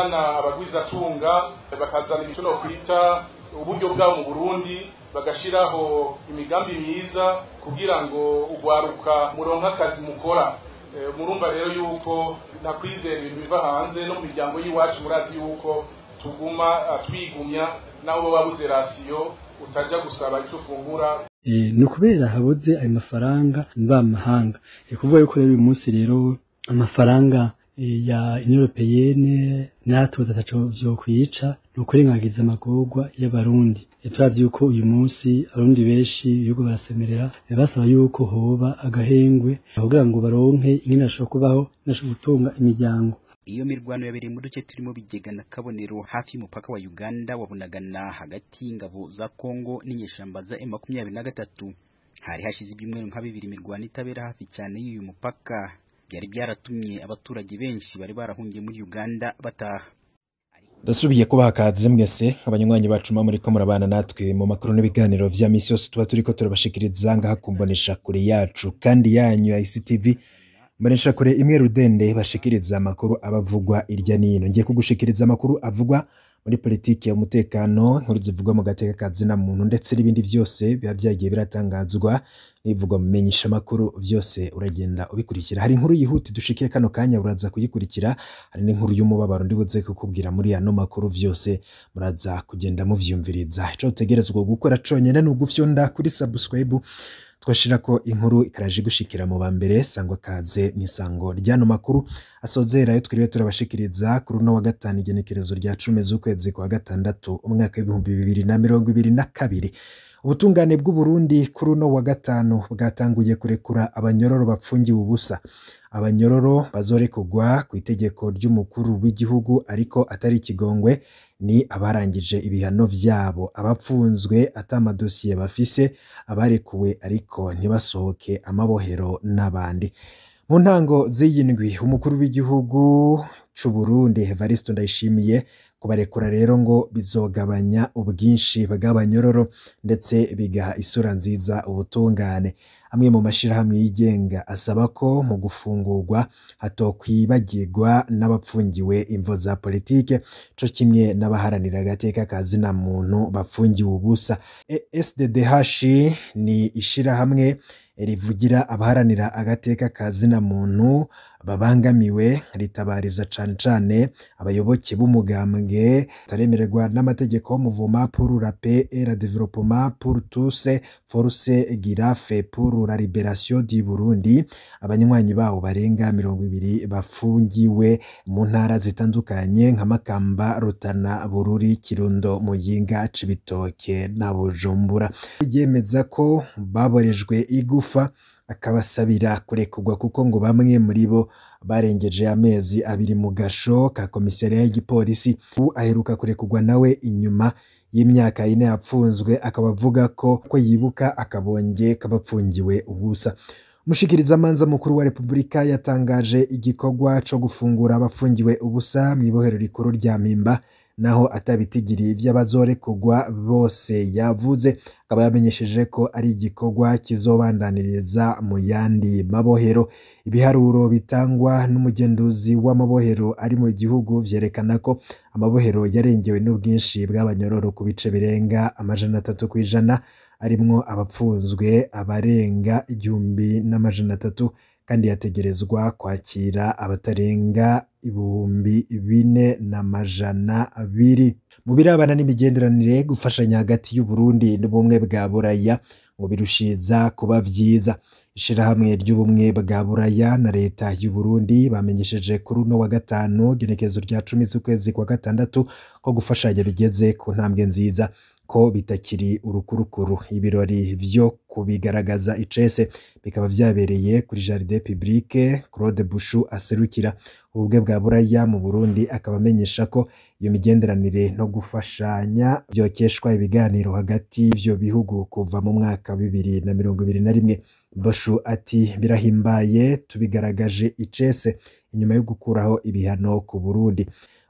bozana abagwizatunga bakazana ibiciro kwita uburyo bwabo mu Burundi bagashiraho imigambi myiza kugira ngo ugwaruka muronka akazi mukora. Murumva rero yuko nakwizera ibintu biva hanze no mu miryango y'iwacu murazi yuko tuguma twigumya naho babuze rasiyo utaja gusaba icyo ufungura. Ni kubera habuze ayo mafaranga mvamahanga. Kuvuga yuko rero uyu munsi rero amafaranga ya Union Européenne natwe ataco vyo kwica no kurengagiza amagorwa y'abarundi. Turazi yuko uyu munsi abarundi benshi yuko barasemerera basaba yuko hoba agahengwe kugira ngo baronke ingene ashobora kubaho nashobora gutunga imiryango. Iyo mirwano yabereye mu duce turimo Bigega na Kabonero hafi y'umupaka wa Uganda wabunagana hagati y'ingabo za Kongo n'inyeshamba za M23. Hari hashize ibyumweru nka 2 mirwano itabera hafi cyane y'uyu mupaka byari byaratumye abaturage benshi bari barahungiye muri Uganda bataha. Ndasubiye kubaha kaze mwese abanywanyi bacu muri ko murabana natwe mu makuru n'ibiganiro vya misi yose tuba turiko turabashikiriza ngaha kumbonesha kure yacu kandi yanyu ya ICTV. Mbonesha kure imwe rudende bashikiriza amakuru abavugwa irya nino. Ngiye kugushikiriza amakuru avugwa muri politiki ya umutekano, nkuru zivugwa mu gateka kazina muntu ndetse n'ibindi vyose biba byagiye biratangazwa nivugwa mu menyesha makuru vyose uragenda ubikurikira. Hari inkuru yihuti dushikiye kano kanya uraza kuyikurikira, hari n'inkuru y'umubabaro ndibuze kukubwira muri ano makuru vyose muraza kugenda muvyumviriza. Ico utegerezwa gukora conyene no gufyonda kuri subscribe twashira ko inkuru ikaraje gushikira mu bambere sangwa kaze misango ryano makuru asozera yo twiriwe turabashikiriza kuri no wa gatanu igenekerezo rya 10 z'ukwezi kwa gatandatu umwaka wa 2022. Ubutungane bw'u Burundi kuri no wa gatanu bwatanguye kurekura abanyororo bapfungiwe ubusa. Abanyororo bazorekugwa ku itegeko ry'umukuru w'igihugu ariko atari kigongwe ni abarangije ibihano vyabo, abapfunzwe atamadosiye bafise, abarekuwe ariko ntibasohoke amabohero n'abandi. Mu ntango z'iyindwi umukuru w'igihugu c'u Burundi Evariste Ndayishimiye kubarekura rero ngo bizogabanya ubwinshi bw'abanyororo ndetse bigaha isura nziza ubutungane. Amwe mu mashirahamwe yigenga asaba ko mu gufungurwa hatokwibagirwa n'abapfungiwe imvo za politike co kimwe n'abaharanira agateka kazina muntu bapfungiwe ubusa. SDDH ni ishirahamwe rivugira abaharanira agateka kazina muntu babangamiwe, ritabariza cane abayoboke b'umugambwe taremererwa n'amategeko Mouvement pour la paix et le développement pour tous, Force Girafe pour la libération du Burundi. Abanywanyi bawo barenga 200 bafungiwe mu ntara zitandukanye nka Makamba, Rutana, Bururi, Kirundo, Muyinga, Cibitoke na Bujumbura. Yemeza ko baborejwe igufa akabasabira kurekurwa kuko ngo bamwe muri bo barengeje amezi 2 mu gasho ka komisariya y'igipolisi. Aheruka kurekurwa nawe inyuma y'imyaka 4 yapfunzwe, akabavuga ko yibuka akabonge kabapfungiwe ubusa. Mushikiriza manza mukuru wa Republika yatangaje igikorwa co gufungura abafungiwe ubusa mu ibohero rikuru rya Mpimba, naho atabitigiri vy'abazorekugwa bose yavuze, akaba yamenyesheje ko ari igikorwa kizobandaniriza mu yandi mabohero. Ibiharuro bitangwa n'umugenduzi w'amabohero ari mu gihugu vyerekana ko amabohero yarengewe n'ubwinshi bw'abanyororo ku bice birenga 300% arimwo abapfunzwe abarenga 1300 kandi yategerezwa kwakira abatarenga 4200. Mu birabana n'imigenderanire gufashanya hagati y'u Burundi n'ubumwe bwa Buraya ngo birushiza kuba vyiza. Ishirahamwe ry'ubumwe bwa Buraya na leta y'u Burundi bamenyesheje kuri no wa gatanu genekezo rya 10 z'ukwezi kwa gatandatu ko gufashanya bigeze ku ntambwe nziza, ko bitakiri urukurukuru. Ibirori vyo kubigaragaza icese bikaba vyabereye kuri Jardin Publique. Claude Bushu aserukira ubumwe bwa Buraya mu Burundi akaba amenyesha ko iyo migenderanire no gufashanya byokeshwa ibiganiro hagati y'ivyo bihugu kuva mu mwaka 2021. Bushu ati birahimbaye tubigaragaje icese inyuma yo gukuraho ibihano ku Burundi.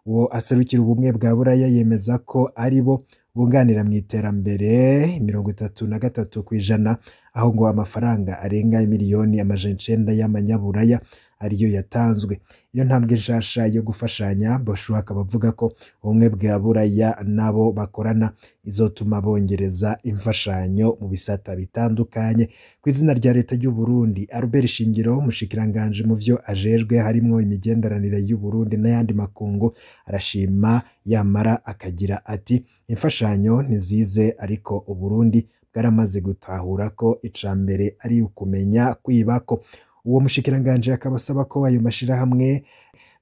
Uwo aserukira ubumwe bwa Buraya yemeza ko ari bo bunganira mu iterambere 33%, aho ngo amafaranga arenga miliyoni 900 y'amanyaburaya ariyo yatanzwe. Iyo ntambwe nshasha yo gufashanya Boshu akaba avuga ko ubumwe bwa Buraya nabo bakorana izotuma bongereza imfashanyo mu bisata bitandukanye. Ku izina rya leta y'u Burundi, Albert Shingiro umushikiranganje mu vyo ajejwe harimwo imigenderanire y'u Burundi n'ayandi makungu arashima yamara akagira ati imfashanyo ntizize ariko u Burundi bwaramaze gutahura ko icambere ari ukumenya kwibako. Uwo mushikiranganje akaba asaba ko ayo mashirahamwe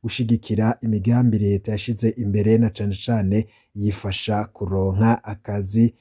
gushigikira imigambi leta yashize imbere na cane yifasha kuronka akazi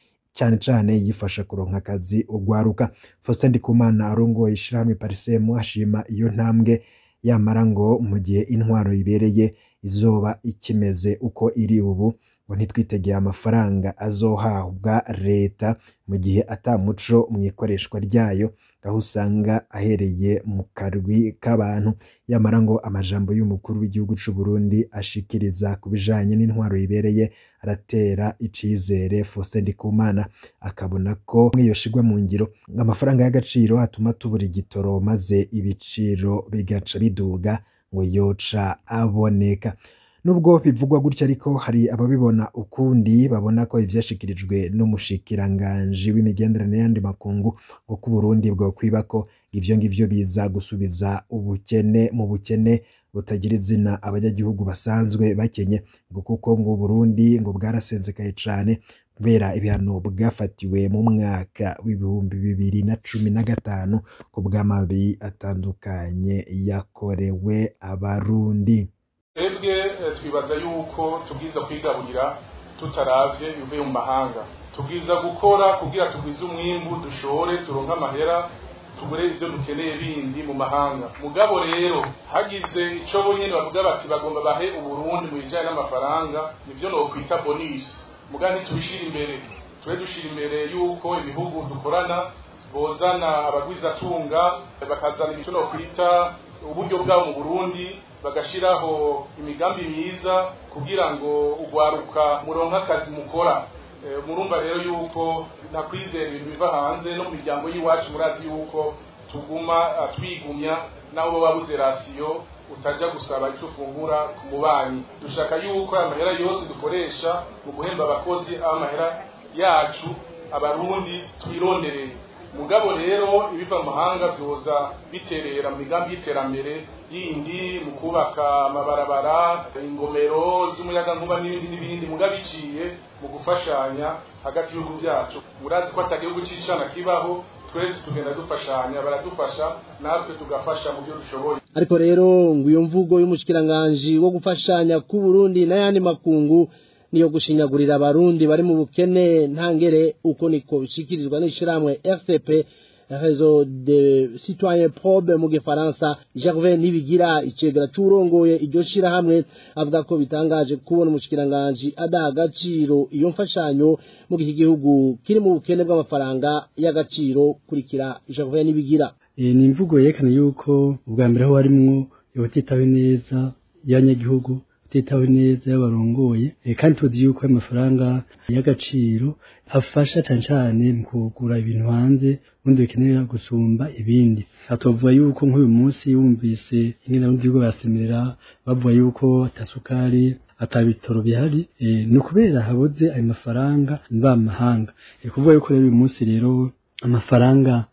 yifasha kuronka akazi ugwaruka. Faustin Ndikumana arongoye ishirahamwe Parsem ashima iyo ntambwe yamara ngo mu gihe intwaro ibereye izoba ikimeze uko iri ubu ngo ntitwitegeye amafaranga azohabwa leta mu gihe atamuco mu ikoreshwa ryayo, aho usanga ahereye mu karwi k'abantu. Yamara ngo amajambo y'umukuru w'igihugu c'u Burundi ashikiriza kubijanye n'intwaro ibereye aratera icizere. Faustin Ndikumana akabona ko yoshigwa mu ngiro amafaranga y'agaciro atuma tubura igitoro maze ibiciro bigaca biduga ngo yoca aboneka. Nubwo bivugwa gutya ariko hari ababibona ukundi, babona ko ivyashikirijwe n'umushikiranganje w'imigenderanire n'andi makungu ngo ku Burundi bwo kwibako ivyo ngivyo biza gusubiza ubukene mu bukene butagira izina abanyagihugu basanzwe bakenye, ngo kuko ngo Burundi ngo bwarasenzekaye cane kubera ibihano bwafatiwe mu mwaka w'ibihumbi 2015 ku bw'amabi atandukanye yakorewe abarundi. Twebwe twibaza yuko tubwiza kwigaburira tutaravye bivuye mu mahanga, tubwiza gukora kugira tugwize umwimbu dushore turonka amahera tugure ivyo dukeneye bindi mu mahanga. Mugabo rero hagize ico bonyene bavuga bati bagomba bahe Uburundi mu bijanye n'amafaranga, nivyo no kwita bonus. Mugani tubishira imbere, dushira imbere yuko ibihugu dukorana bozana abagwiza tunga bakazana ico no kwita uburyo bwabo mu Burundi, bagashiraho imigambi myiza kugira ngo ugwaruka muronka akazi mukora. Murumva rero yuko nakwizera ibintu biva hanze no mu miryango y'iwacu. Murazi yuko tuguma twigumya naho babuze rasiyo utaja gusaba icyo ufungura ku mubanyi. Dushaka yuko amahera yose dukoresha mu guhemba abakozi amahera yacu abarundi twirondereye. Mugabo rero ibiva mahanga byoza biterera mu migambi y'iterambere yindi mu kubaka amabarabara, ingomero z'umuyaga nkuba n'ibindi mugabiciye mu gufashanya hagati y'ubihugu byacu. Murazi ko atagihugu c'icana kibaho, twese tugenda dufashanya, baradufasha natwe tugafasha mu byo dushoboye. Ariko rero ngo iyo mvugo y'umushikiranganje wo gufashanya ku Burundi n'ayandi makungu niyo gushinyagurira abarundi bari mu bukene ntangere, uko niko bishikirizwa n'ishiramwe RCP, Réseau de Citoyens Probes mu Gifaransa. Gervais Nibigira icegera c'urongoye iryo shirahamwe avuga ko bitangaje kubona umushikiranganje adaha agaciro iyo mfashanyo mu gihe igihugu kiri mu bukene bw'amafaranga y'agaciro. Kurikira Gervais Nibigira. Ni imvugo yerekana yuko ubwa mbere ho harimwo yotitawe neza y'abanyagihugu, utitawe neza y'abarongoye, kandi tuzi yuko amafaranga y'agaciro afasha cyane mu kugura ibintu hanze ubundi bikenera gusumba ibindi. Atovuga yuko nk'uyu munsi yumvise ingene n'ugihugu basemerera bavuga yuko atasukari atabitoro bihari, no kubera habuze ayo mafaranga mva mahanga. Kuvuga yuko rero uyu munsi rero amafaranga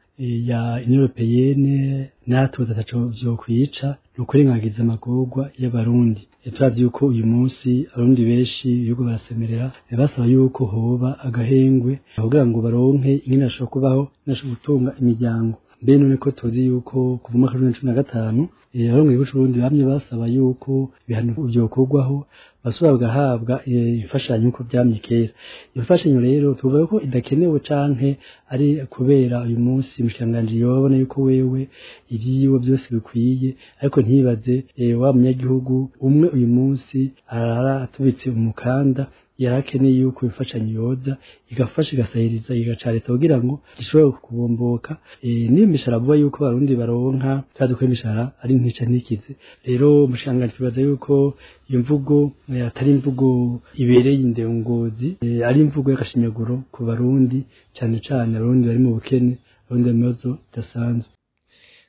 ya Union Européenne natwe tatacho vyo kwica no kurengagiza amagorwa y'abarundi. Turazi yuko uyu munsi abarundi benshi yuko barasemerera basaba yuko hoba agahengwe kugira ngo baronke ingene ashobora kubaho nashobora gutunga imiryango. Mbe none ko tuzi yuko kuva mu 2015 abarundi b'Uburundi bamye basaba yuko ibihano byokorwaho basubira bagahabwa imfashanyo uko byamye kera. Imfashanyo rero tuvuga ko idakenewe canke ari kubera uyu munsi umushikiranganje yobona yuko wewe iriyo byose bikwiye, ariko ntibaze wa munyagihugu umwe uyu munsi aratubitse umukanda yarakeneye yuko imfashanyo yoza igafasha igasahiriza igaca leta kugira ngo gishobore kubomboka. Niyo mishahara avuga yuko abarundi baronka cyaduko imishahara ari ntica ntikize. Rero umushikiranganje tubaza yuko iyo mvugo atari imvugo ibereye indongozi, ari imvugo y'akashinyaguro ku barundi cyane abarundi bari mu bukene, abarundi bamazo dasanzwe.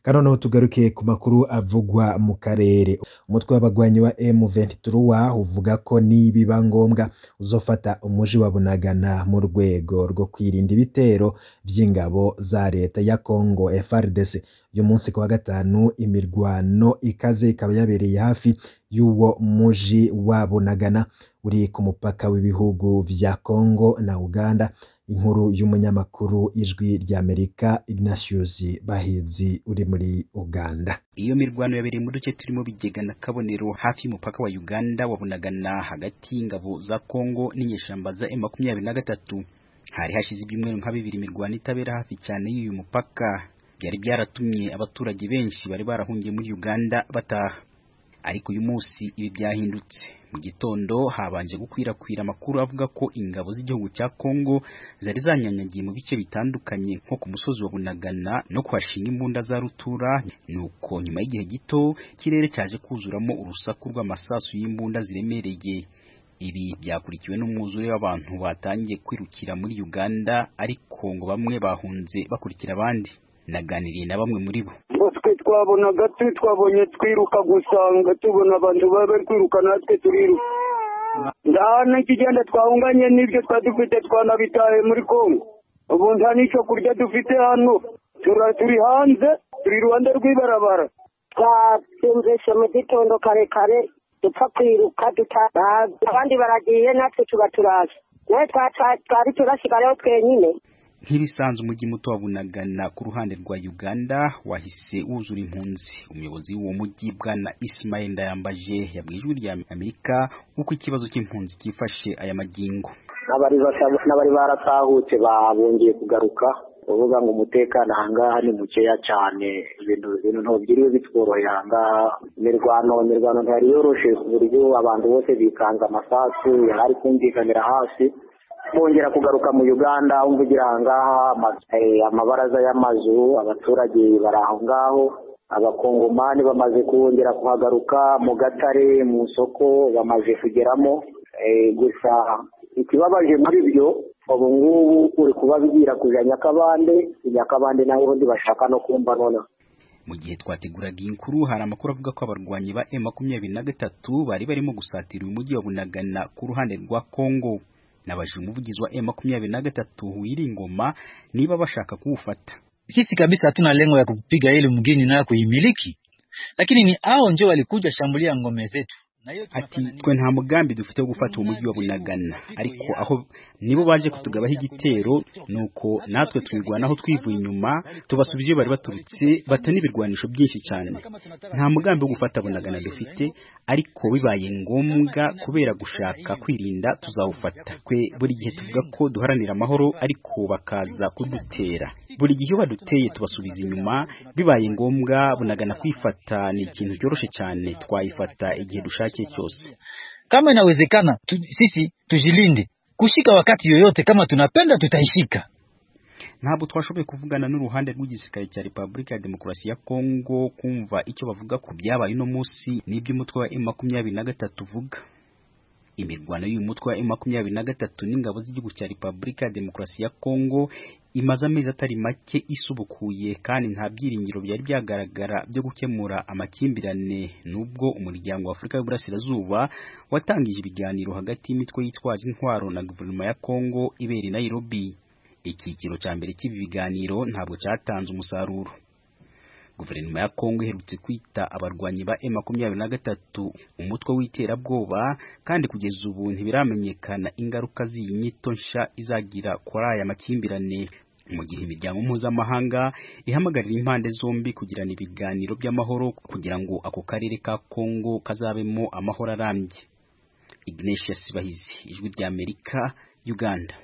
Kanono tugaruke ku makuru avugwa mu karere. Umutwe w'abagwanyi wa M23 uvuga ko nibiba ngombwa uzofata umuji wa Bunagana mu rwego rwo kwirinda ibitero vy'ingabo za leta ya Congo FARDC. Uyu munsi ku wa gatanu imirwano ikaze ikaba yabereye hafi y'uwo muji wa Bunagana uri ku mupaka w'ibihugu vya Congo na Uganda. Inkuru y'umunyamakuru ijwi rya Amerika Ignatius Bahizi uri muri Uganda. Iyo mirwano yabereye mu duce turimo Bigega na Kabonero hafi y'umupaka wa Uganda wa Bunagana hagati y'ingabo za Congo n'inyeshamba za M23. Hari hashize ibyumweru nka 2 imirwano itabera hafi cyane y'uyu mupaka. Byari byaratumye abaturage benshi bari barahungiye muri Uganda bataha. Ariko uyu munsi ibi byahindutse. Mu gitondo habanje gukwirakwira amakuru avuga ko ingabo z'igihugu cya Congo zari zanyanyagiye mu bice bitandukanye nko ku musozi wa Bunagana no kwashinga imbunda za rutura. Nuko nyuma y'igihe gito kirere cyaje kuzuramo urusaku rw'amasasu y'imbunda ziremereye. Ibi byakurikiwe n'umwuzure w'abantu batangiye kwirukira muri Uganda, ariko ngo bamwe bahunze bakurikira abandi. Naganiriye na bamwe muri bo. Twabonaga twabonye twiruka gusanga tubona abantu bari kwiruka natwe turiruka. Ndahana ikigenda twahunganye n'ibyo twadufite twanabitaye muri Congo. Ubu nta n'icyo kurya dufite hano. Turi hanze, turi ruhande rw'ibarabara. Twabyumvise mu gitondo kare dupfa kwiruka dutaha. Abandi baragiye natwe tugaturaza. Nawe twari turasigayeho twenyine. Nk'ibisanzwe umujyi muto wa Bunagana ku ruhande rwa Uganda wahise wuzura impunzi. Umuyobozi w'uwo mujyi Bwana Ismail Ndayambaje yabwiye ijwi rya Amerika uko ikibazo cy'impunzi cyifashe aya magingo. N'abari baratahutse babongeye kugaruka, uvuga ngo umutekano ahangaha ni mukeya cyane, ibintu ntobyiriwe bitworoheye ahangaha. Imirwano ntiyari yoroshe ku buryo abantu bose bikanze amasasu yari kumvikanira hasi. Bongera kugaruka mu Uganda, umvugira ahangaha amabaraza y'amazu, abaturage bari aho ngaho. Abakongomani bamaze kongera kuhagaruka mu Gatare, mu soko bamaze kugeramo. Gusa ikibabaje muri byo ubu ngubu uri kubabwira kuja Nyakabande naho ndi bashaka no kumva none. Mu gihe twateguraga inkuru hari amakuru avuga ko abarwanyi ba M23 bari barimo gusatira umujyi wa Bunagana ku ruhande rwa Congo. Nabaje umuvugizi wa M23 Wiringoma niba bashaka kuufata. Sisi kabisa hatuna lengo ya kupiga ile mgeni na kuimiliki. Lakini ni hao ndio walikuja shambulia ngome zetu. Ati twe nta mugambi dufite wo gufata umujyi wa Bunagana, ariko aho nibo baje kutugabaho igitero, nuko natwe twirwanaho twivuye inyuma tubasubije bari baturutse batani birwanisho byinshi cyane. Nta mugambi wo gufata Bunagana dufite, ariko bibaye ngombwa kubera gushaka kwirinda tuzawufata. Kwe buri gihe tuvuga ko duharanira amahoro, ariko bakaza kudutera. Buri gihe baduteye tubasubiza inyuma, bibaye ngombwa Bunagana kwifata ni ikintu cyoroshe cyane, twayifata igihe dushaka cyose. Kama inawezekana sisi tujilinde kushika wakati yoyote, kama tunapenda tutaishika. Ntabwo twashoboye kuvugana n'uruhande rw'igisirikare cya Republika ya Demokarasi ya Congo kumva icyo bavuga ku byabaye no munsi n'ibyo umutwe wa M23 uvuga. Imirwano y'uyu mutwe wa M23 n'ingabo z'igihugu cya Republika ya Demokarasi ya Congo imaze amezi atari make isubukuye, kandi nta byiringiro byari byagaragara byo gukemura amakimbirane, nubwo umuryango wa Afrika y'Uburasirazuba watangije ibiganiro hagati y'imitwe yitwaje intwaro na guverinoma ya Congo ibera i Nairobi. Ikiciro cya mbere cy'ibi biganiro ntabwo cyatanze umusaruro. Guverinoma ya Congo iherutse kwita abarwanyi ba M23 umutwe w'iterabwoba, kandi kugeza ubu ntibiramenyekana ingaruka z'iyi nyito nsha izagira kuri aya makimbirane, mu gihe imiryango mpuzamahanga ihamagarira impande zombi kugirana ibiganiro by'amahoro kugira ngo ako karere ka Congo kazabemo amahoro arambye. Ignatius Bahizi, ijwi rya Amerika, Uganda.